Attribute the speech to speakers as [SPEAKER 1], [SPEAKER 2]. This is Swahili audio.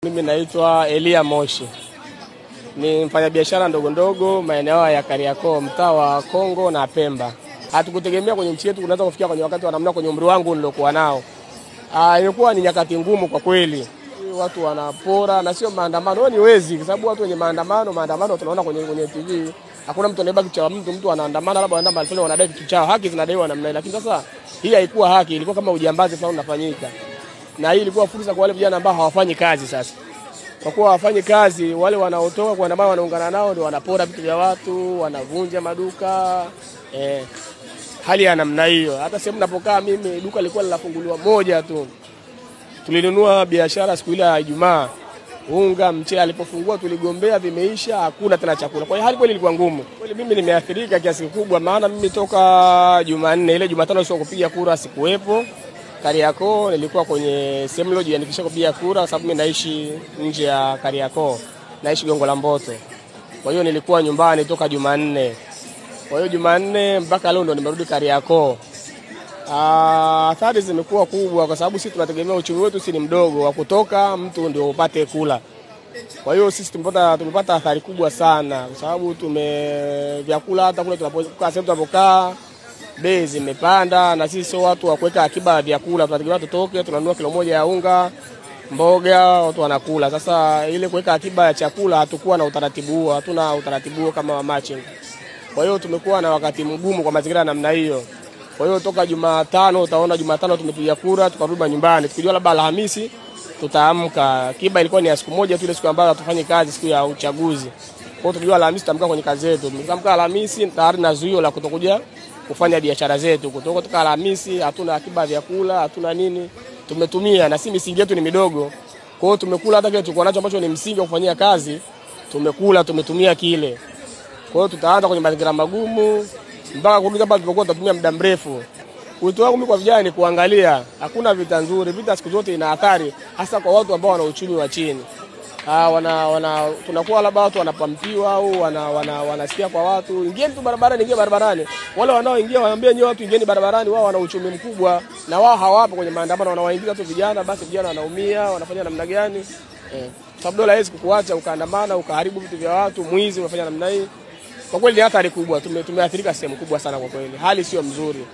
[SPEAKER 1] Mimi naitwa Elia Moshi. Ni mfanyabiashara ndogo ndogo maeneo ya Kariakoo, mtaa wa Kongo na Pemba. Hatukutegemea kwenye nchi yetu kunaweza kufikia kwenye wakati wa namna kwenye umri wangu nilokuwa nao. Ilikuwa ni nyakati ngumu kwa kweli. Watu wanapora na sio maandamano, ni wezi kwa sababu watu wenye maandamano tunaona kwenye TV. Hakuna mtu anayebaki cha mtu anaandamana labda anaenda mahali wanadai kitu chao. Haki zinadaiwa namna ile. Lakini sasa hii haikuwa haki, ilikuwa kama ujambazi fulani unafanyika. Na hii ilikuwa fursa kwa wale vijana ambao hawafanyi kazi sasa. Kwa kuwa hawafanyi kazi, wale wanaotoka kwa ambao wanaungana nao ndio wanapora vitu vya watu, wanavunja maduka. Hali ya namna hiyo. Hata sehemu ninapokaa mimi duka lilikuwa linafunguliwa moja tu. Tulinunua biashara siku ile ya Ijumaa. Unga, mchele alipofungua tuligombea vimeisha, hakuna tena chakula. Kwa hiyo hali kweli ilikuwa ngumu. Kweli mimi nimeathirika kiasi kikubwa maana mimi toka Jumanne ile Jumatano sio kupiga kura sikuwepo. Kariakoo nilikuwa kwenye sehemu lodge yanikisha kupiga kura kwa sababu mimi naishi nje ya Kariakoo. Naishi Gongo la Mboto. Kwa hiyo nilikuwa nyumbani toka Jumanne. Kwa hiyo Jumanne mpaka leo ndo nimerudi Kariakoo. Athari zimekuwa kubwa kwa sababu sisi tunategemea uchumi wetu si ni mdogo wa kutoka mtu ndio upate kula. Kwa hiyo sisi tumepata athari kubwa sana kwa sababu vyakula hata kule tunapokaa sehemu tunapokaa bei zimepanda na sisi sio watu wa kuweka akiba ya vyakula, tunategemea tutoke tunanunua kilo moja ya unga, mboga watu wanakula. Sasa ile kuweka akiba ya chakula hatakuwa na utaratibu huo, hatuna utaratibu huo kama wa matching. Kwa hiyo tumekuwa na wakati mgumu kwa mazingira namna hiyo. Kwa hiyo toka Jumatano utaona Jumatano tumepiga kura tukarudi nyumbani. Tukijua labda Alhamisi tutaamka. Akiba ilikuwa ni ya siku moja tu ile siku ambayo tufanye kazi siku ya uchaguzi. Kwa hiyo tukijua Alhamisi tutaamka kwenye kazi zetu. Tukiamka Alhamisi tayari na zuio la kutokuja kufanya biashara zetu. Kutoka Alhamisi hatuna akiba ya vyakula, hatuna nini. Tumetumia na si misingi yetu ni midogo. Kwa hiyo tumekula hata kile tulikuwa nacho ambacho ni msingi wa kufanyia kazi. Tumekula, tumetumia kile. Kwa hiyo tutaanza kwenye mazingira magumu mpaka kurudi hapa tulipokuwa tunatumia muda mrefu. Wito wangu mimi kwa vijana ni kuangalia, hakuna vita nzuri, vita siku zote ina athari hasa kwa watu ambao wana uchumi wa chini. Tunakuwa labda watu wanapampiwa au wanasikia kwa watu, ingieni tu barabarani, ingia barabarani. Wale wanaoingia waambie nyinyi watu ingieni barabarani, wao wana uchumi mkubwa na wao hawapo kwenye maandamano, wanawaingiza tu vijana, basi vijana wanaumia, wanafanya namna gani? Sababu dola haiwezi kukuacha ukaandamana, ukaharibu vitu vya watu, mwizi unafanya namna hii. Kwa kweli ni athari kubwa, tumeathirika sehemu kubwa sana kwa kweli. Hali sio mzuri.